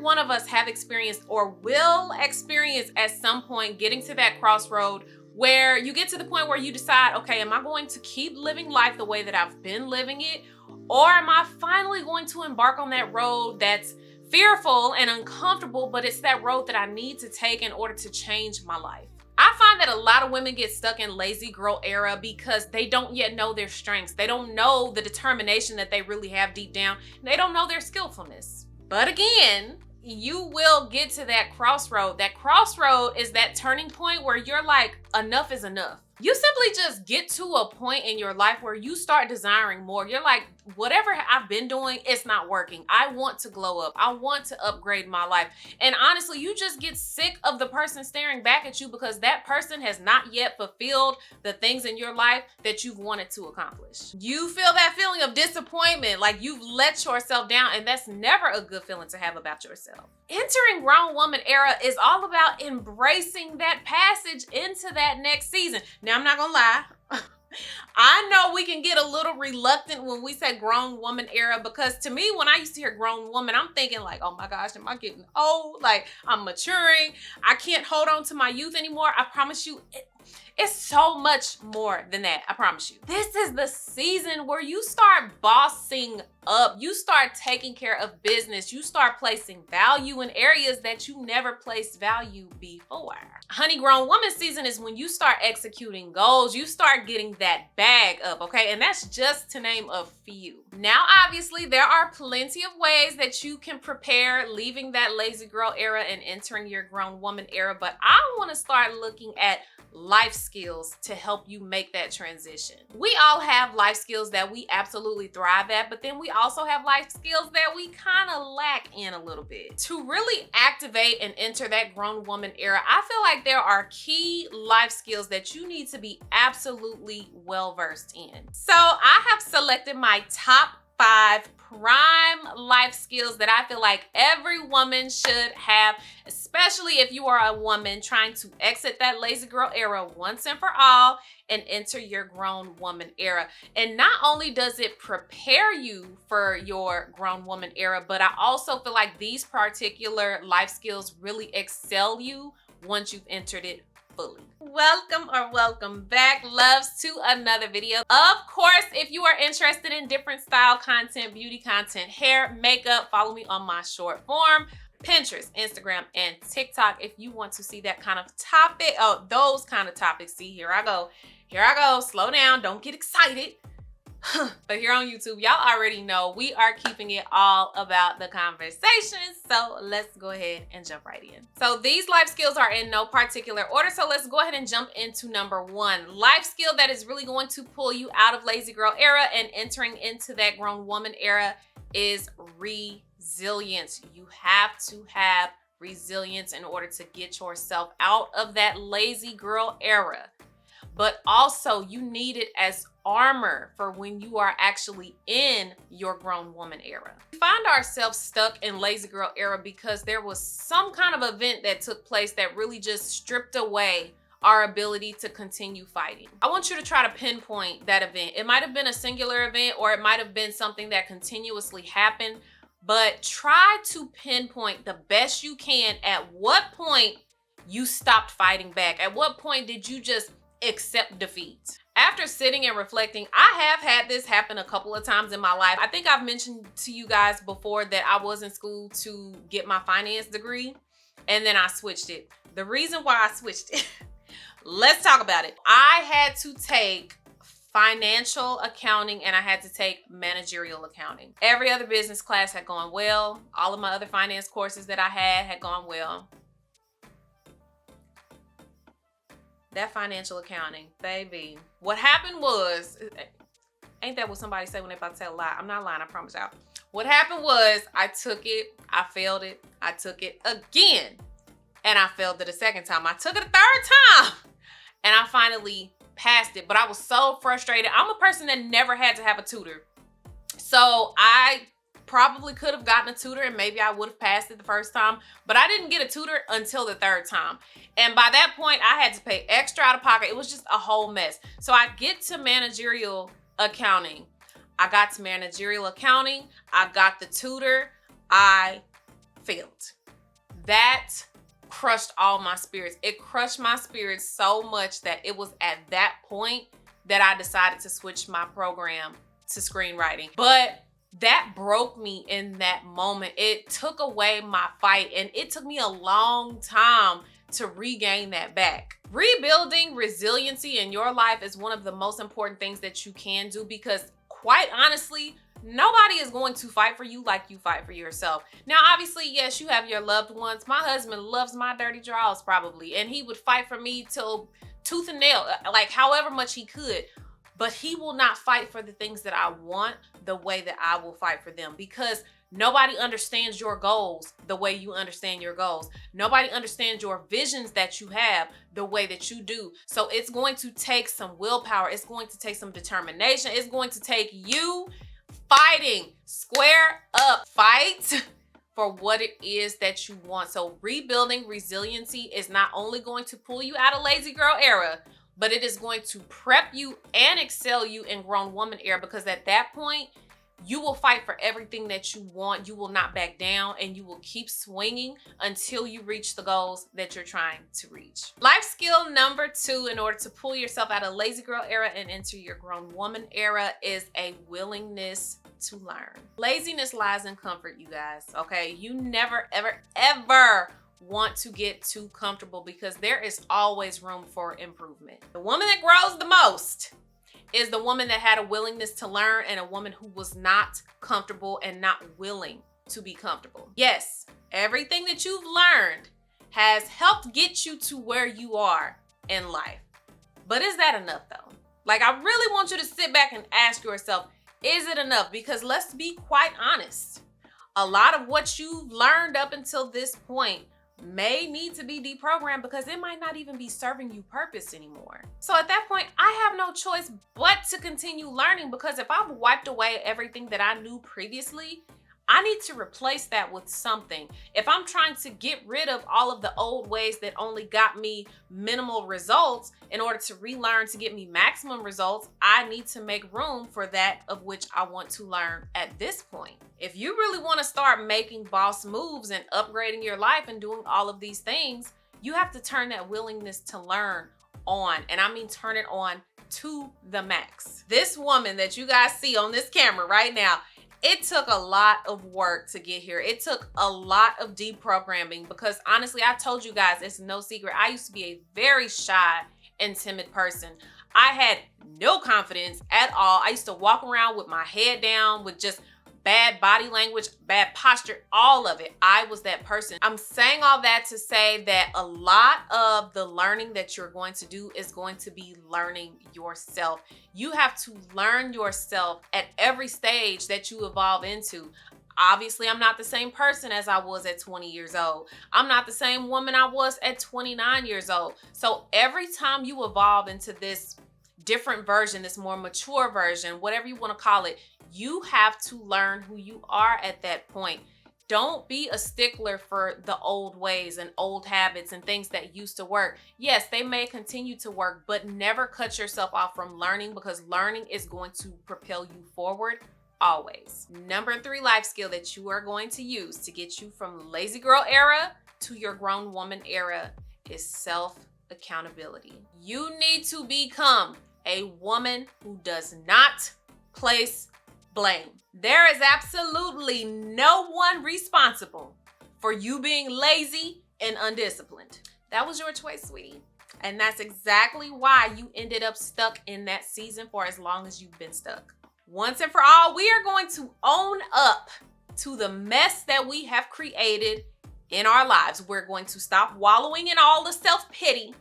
one of us have experienced or will experience at some point getting to that crossroad where you get to the point where you decide, okay, am I going to keep living life the way that I've been living it? Or am I finally going to embark on that road that's fearful and uncomfortable, but it's that road that I need to take in order to change my life? I find that a lot of women get stuck in lazy girl era because they don't yet know their strengths. They don't know the determination that they really have deep down. And they don't know their skillfulness. But again, you will get to that crossroad. That crossroad is that turning point where you're like, enough is enough. You simply just get to a point in your life where you start desiring more. You're like, whatever I've been doing, it's not working. I want to glow up. I want to upgrade my life. And honestly, you just get sick of the person staring back at you because that person has not yet fulfilled the things in your life that you've wanted to accomplish. You feel that feeling of disappointment, like you've let yourself down, and that's never a good feeling to have about yourself. Entering grown woman era is all about embracing that passage into that next season. Now, I'm not gonna lie. I know we can get a little reluctant when we say grown woman era, because to me, when I used to hear grown woman, I'm thinking like, oh my gosh, am I getting old? Like, I'm maturing. I can't hold on to my youth anymore. I promise you, it's so much more than that. I promise you. This is the season where you start bossing up. You start taking care of business. You start placing value in areas that you never placed value before. Honey, grown woman season is when you start executing goals. You start getting that bag up, okay? And that's just to name a few. Now, obviously, there are plenty of ways that you can prepare leaving that lazy girl era and entering your grown woman era, but I want to start looking at life skills to help you make that transition. We all have life skills that we absolutely thrive at, but then we also have life skills that we kind of lack in a little bit. To really activate and enter that grown woman era, I feel like there are key life skills that you need to be absolutely well versed in. So I have selected my top 5 prime life skills that I feel like every woman should have, especially if you are a woman trying to exit that lazy girl era once and for all and enter your grown woman era. And not only does it prepare you for your grown woman era, but I also feel like these particular life skills really excel you once you've entered it fully. Welcome back, loves, to another video. Of course, if you are interested in different style content, beauty content, hair, makeup, follow me on my short form, Pinterest, Instagram, and TikTok if you want to see that kind of topic. Oh, those kind of topics. See, here I go. Slow down, don't get excited. But here on YouTube, y'all already know we are keeping it all about the conversation. So let's go ahead and jump right in. So these life skills are in no particular order. So let's go ahead and jump into number 1. Life skill that is really going to pull you out of lazy girl era and entering into that grown woman era is resilience. You have to have resilience in order to get yourself out of that lazy girl era. But also you need it as armor for when you are actually in your grown woman era. We find ourselves stuck in lazy girl era because there was some kind of event that took place that really just stripped away our ability to continue fighting. I want you to try to pinpoint that event. It might have been a singular event, or it might have been something that continuously happened, but try to pinpoint the best you can at what point you stopped fighting back. At what point did you just accept defeat? After sitting and reflecting, I have had this happen a couple of times in my life. I think I've mentioned to you guys before that I was in school to get my finance degree, and then I switched it. The reason why I switched it, let's talk about it. I had to take financial accounting and I had to take managerial accounting. Every other business class had gone well. All of my other finance courses that I had gone well. That financial accounting, baby. What happened was, ain't that what somebody say when they about to tell a lie? I'm not lying, I promise y'all. What happened was I took it, I failed it, I took it again, and I failed it a second time. I took it a third time, and I finally passed it. But I was so frustrated. I'm a person that never had to have a tutor. So I probably could have gotten a tutor and maybe I would have passed it the first time, but I didn't get a tutor until the third time. And by that point, I had to pay extra out of pocket. It was just a whole mess. So I get to managerial accounting. I got the tutor, I failed. that crushed all my spirits. It crushed my spirits so much that it was at that point that I decided to switch my program to screenwriting. But that broke me in that moment. It took away my fight, and it took me a long time to regain that back. Rebuilding resiliency in your life is one of the most important things that you can do, because quite honestly, nobody is going to fight for you like you fight for yourself. Now, obviously, yes, you have your loved ones. My husband loves my dirty draws probably, and he would fight for me till tooth and nail, like however much he could. But he will not fight for the things that I want the way that I will fight for them, because nobody understands your goals the way you understand your goals. Nobody understands your visions that you have the way that you do. So it's going to take some willpower. It's going to take some determination. It's going to take you fighting, square up, fight for what it is that you want. So rebuilding resiliency is not only going to pull you out of lazy girl era, but it is going to prep you and excel you in grown woman era, because at that point, you will fight for everything that you want. You will not back down, and you will keep swinging until you reach the goals that you're trying to reach. Life skill number 2, in order to pull yourself out of lazy girl era and into your grown woman era, is a willingness to learn. Laziness lies in comfort, you guys, okay? You never, ever, ever want to get too comfortable, because there is always room for improvement. The woman that grows the most is the woman that had a willingness to learn, and a woman who was not comfortable and not willing to be comfortable. Yes, everything that you've learned has helped get you to where you are in life. But is that enough though? Like, I really want you to sit back and ask yourself, is it enough? Because let's be quite honest, a lot of what you've learned up until this point may need to be deprogrammed, because it might not even be serving you purpose anymore. So at that point, I have no choice but to continue learning, because if I've wiped away everything that I knew previously, I need to replace that with something. If I'm trying to get rid of all of the old ways that only got me minimal results in order to relearn to get me maximum results, I need to make room for that of which I want to learn at this point. If you really want to start making boss moves and upgrading your life and doing all of these things, you have to turn that willingness to learn on. And I mean, turn it on to the max. This woman that you guys see on this camera right now, it took a lot of work to get here. It took a lot of deprogramming, because honestly, I told you guys, it's no secret, I used to be a very shy and timid person. I had no confidence at all. I used to walk around with my head down, with just bad body language, bad posture, all of it. I was that person. I'm saying all that to say that a lot of the learning that you're going to do is going to be learning yourself. You have to learn yourself at every stage that you evolve into. Obviously, I'm not the same person as I was at 20 years old. I'm not the same woman I was at 29 years old. So every time you evolve into this different version, this more mature version, whatever you want to call it, you have to learn who you are at that point. Don't be a stickler for the old ways and old habits and things that used to work. Yes, they may continue to work, but never cut yourself off from learning, because learning is going to propel you forward always. Number 3 life skill that you are going to use to get you from lazy girl era to your grown woman era is self-accountability. You need to become a woman who does not place blame. There is absolutely no one responsible for you being lazy and undisciplined. That was your choice, sweetie. And that's exactly why you ended up stuck in that season for as long as you've been stuck. Once and for all, we are going to own up to the mess that we have created in our lives. We're going to stop wallowing in all the self-pity.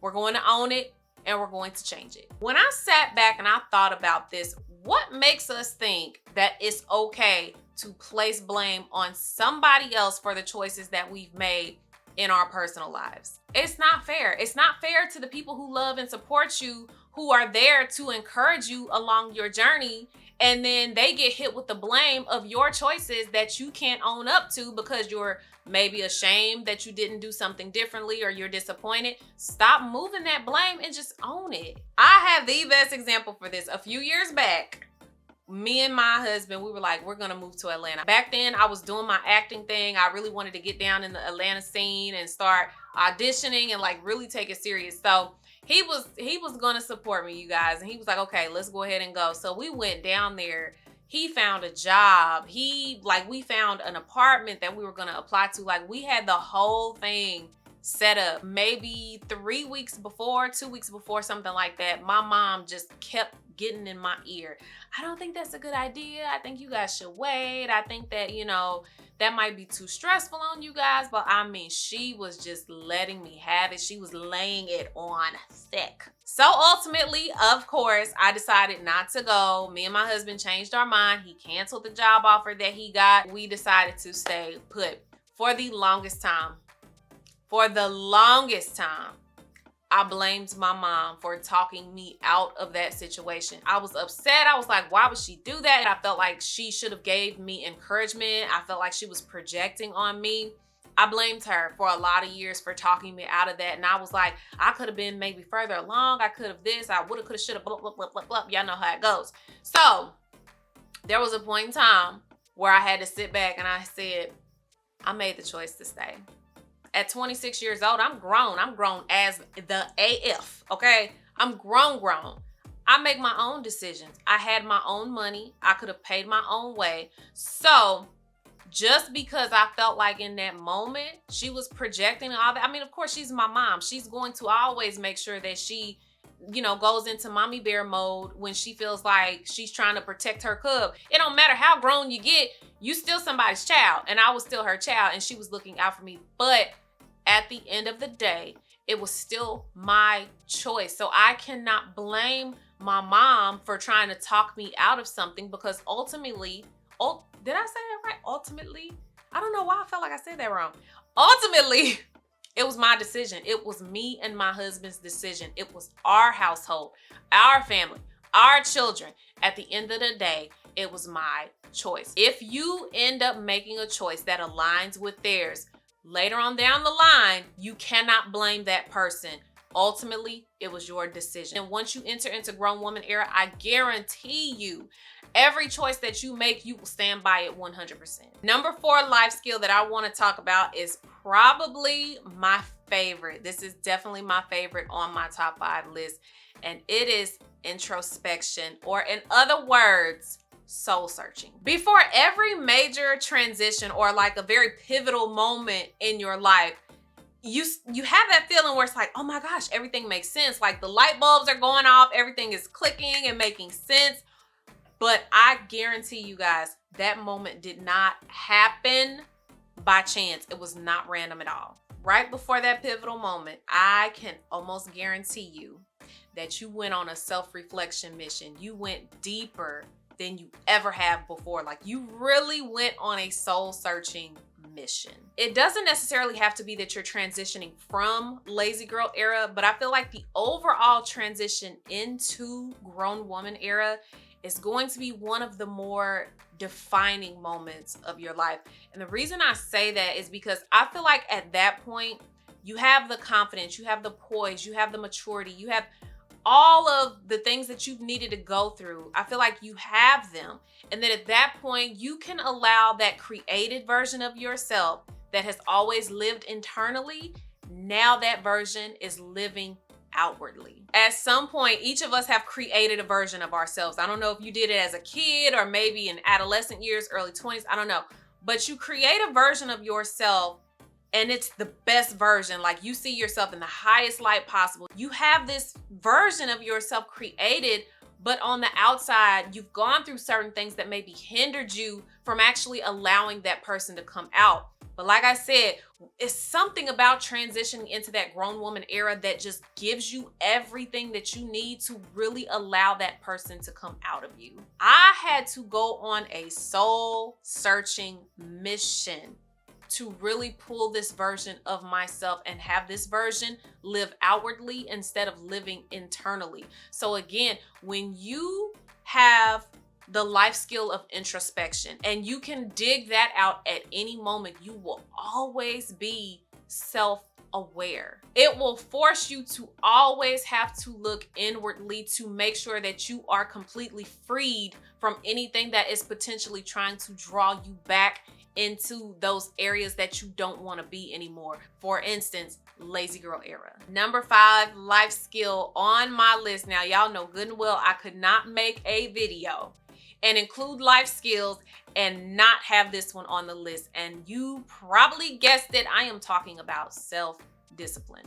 We're going to own it, and we're going to change it. When I sat back and I thought about this, what makes us think that it's okay to place blame on somebody else for the choices that we've made in our personal lives? It's not fair. It's not fair to the people who love and support you, who are there to encourage you along your journey, and then they get hit with the blame of your choices that you can't own up to because you're maybe ashamed that you didn't do something differently, or you're disappointed. Stop moving that blame and just own it. I have the best example for this. A few years back, me and my husband, we were like, we're gonna move to Atlanta. Back then, I was doing my acting thing. I really wanted to get down in the Atlanta scene and start auditioning and like really take it serious. So he was gonna support me, you guys. And he was like, okay, let's go ahead and go. So we went down there. He found a job. We found an apartment that we were gonna apply to. Like, we had the whole thing set up. Maybe 3 weeks before, 2 weeks before, something like that, my mom just kept getting in my ear. I don't think that's a good idea. I think you guys should wait. I think that, that might be too stressful on you guys. But I mean, she was just letting me have it. She was laying it on thick. So ultimately, of course, I decided not to go. Me and my husband changed our mind. He canceled the job offer that he got. We decided to stay put. For the longest time, I blamed my mom for talking me out of that situation. I was upset. I was like, why would she do that? I felt like she should have gave me encouragement. I felt like she was projecting on me. I blamed her for a lot of years for talking me out of that. And I was like, I could have been maybe further along. I could have this. I would have, could have, should have, blah, blah, blah, blah, blah. Y'all know how it goes. So there was a point in time where I had to sit back and I said, I made the choice to stay. At 26 years old, I'm grown. I'm grown as the AF, okay? I'm grown. I make my own decisions. I had my own money. I could have paid my own way. So just because I felt like in that moment, she was projecting all that. I mean, of course, she's my mom. She's going to always make sure that she, goes into mommy bear mode when she feels like she's trying to protect her cub. It don't matter how grown you get, you still somebody's child. And I was still her child and she was looking out for me. But at the end of the day, it was still my choice. So I cannot blame my mom for trying to talk me out of something because ultimately, did I say that right? Ultimately, I don't know why I felt like I said that wrong. Ultimately, it was my decision. It was me and my husband's decision. It was our household, our family, our children. At the end of the day, it was my choice. If you end up making a choice that aligns with theirs, later on down the line, you cannot blame that person. Ultimately, it was your decision. And once you enter into grown woman era, I guarantee you, every choice that you make, you will stand by it 100%. Number 4 life skill that I want to talk about is probably my favorite. This is definitely my favorite on my top 5 list. And it is introspection, or in other words, soul searching. Before every major transition or like a very pivotal moment in your life, you have that feeling where it's like, oh my gosh, everything makes sense. Like the light bulbs are going off, everything is clicking and making sense. But I guarantee you guys, that moment did not happen by chance. It was not random at all. Right before that pivotal moment, I can almost guarantee you that you went on a self-reflection mission. You went deeper than you ever have before. Like you really went on a soul-searching mission. It doesn't necessarily have to be that you're transitioning from lazy girl era, but I feel like the overall transition into grown woman era is going to be one of the more defining moments of your life. And the reason I say that is because I feel like at that point, you have the confidence, you have the poise, you have the maturity, you have all of the things that you've needed to go through. I feel like you have them. And then at that point, you can allow that created version of yourself that has always lived internally. Now that version is living outwardly. At some point, each of us have created a version of ourselves. I don't know if you did it as a kid or maybe in adolescent years, early 20s, I don't know. But you create a version of yourself and it's the best version. Like you see yourself in the highest light possible. You have this version of yourself created, but on the outside, you've gone through certain things that maybe hindered you from actually allowing that person to come out. But like I said, it's something about transitioning into that grown woman era that just gives you everything that you need to really allow that person to come out of you. I had to go on a soul searching mission to really pull this version of myself and have this version live outwardly instead of living internally. So again, when you have the life skill of introspection and you can dig that out at any moment, you will always be aware. It will force you to always have to look inwardly to make sure that you are completely freed from anything that is potentially trying to draw you back into those areas that you don't want to be anymore. For instance, lazy girl era. Number 5 life skill on my list. Now, y'all know good and well I could not make a video and include life skills and not have this one on the list. And you probably guessed it. I am talking about self-discipline.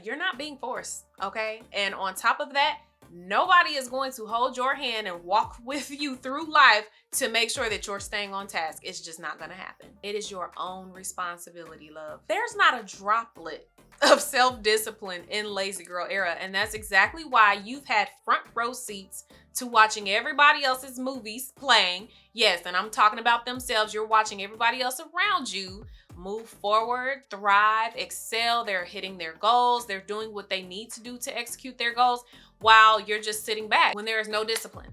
You're not being forced, okay? And on top of that, nobody is going to hold your hand and walk with you through life to make sure that you're staying on task. It's just not gonna happen. It is your own responsibility, love. There's not a droplet of self-discipline in lazy girl era, and that's exactly why you've had front row seats to watching everybody else's movies playing. Yes, and I'm talking about themselves. You're watching everybody else around you move forward, thrive, excel. They're hitting their goals. They're doing what they need to do to execute their goals, while you're just sitting back. When there is no discipline,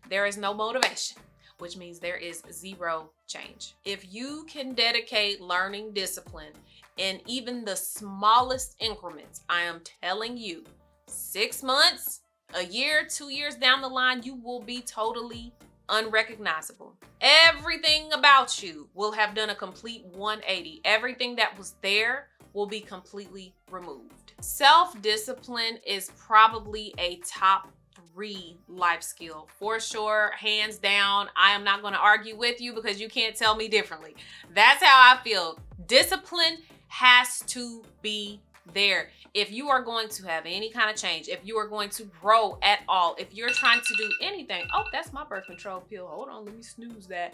there is no motivation, which means there is zero change. If you can dedicate learning discipline in even the smallest increments, I am telling you, 6 months, a year, 2 years down the line, you will be totally unrecognizable. Everything about you will have done a complete 180. Everything that was there will be completely removed. Self-discipline is probably a top 3 life skill for sure, hands down. I am not going to argue with you because you can't tell me differently. That's how I feel. Discipline has to be there. If you are going to have any kind of change, if you are going to grow at all, if you're trying to do anything, oh, that's my birth control pill. Hold on, let me snooze that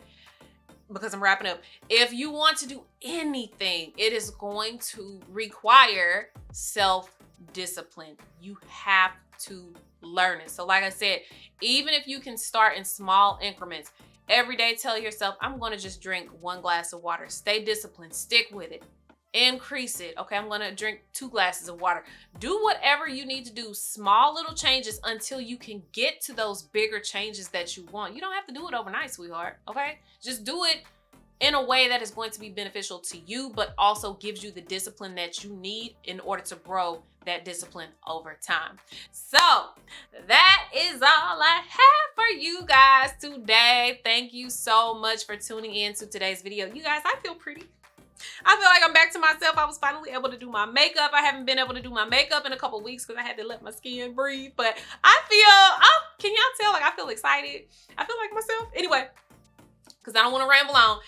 because I'm wrapping up. If you want to do anything, it is going to require self-discipline. You have to learn it. So like I said, even if you can start in small increments, every day tell yourself, I'm going to just drink 1 glass of water. Stay disciplined, stick with it. Increase it. Okay, I'm gonna drink 2 glasses of water. Do whatever you need to do, small little changes until you can get to those bigger changes that you want. You don't have to do it overnight, sweetheart, okay? Just do it in a way that is going to be beneficial to you, but also gives you the discipline that you need in order to grow that discipline over time. So that is all I have for you guys today. Thank you so much for tuning in to today's video. You guys, I feel pretty. I feel like I'm back to myself. I was finally able to do my makeup. I haven't been able to do my makeup in a couple weeks because I had to let my skin breathe. But I feel, oh, can y'all tell? Like, I feel excited. I feel like myself. Anyway, because I don't want to ramble on.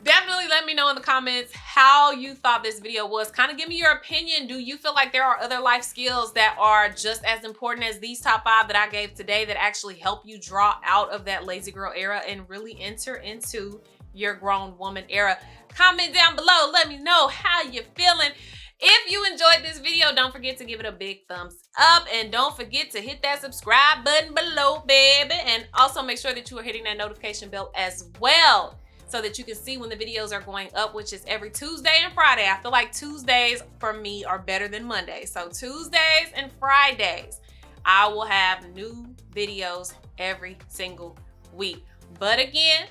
Definitely let me know in the comments how you thought this video was. Kind of give me your opinion. Do you feel like there are other life skills that are just as important as these top 5 that I gave today that actually help you draw out of that lazy girl era and really enter into your grown woman era? Comment down below. Let me know how you're feeling. If you enjoyed this video, don't forget to give it a big thumbs up. And don't forget to hit that subscribe button below, baby. And also make sure that you are hitting that notification bell as well, so that you can see when the videos are going up, which is every Tuesday and Friday. I feel like Tuesdays for me are better than Mondays. So Tuesdays and Fridays, I will have new videos every single week. But again,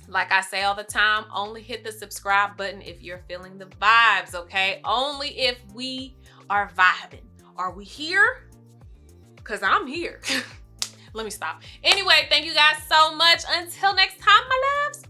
like I say all the time, only hit the subscribe button if you're feeling the vibes, okay? Only if we are vibing. Are we here? Because I'm here. Let me stop. Anyway, thank you guys so much. Until next time, my loves.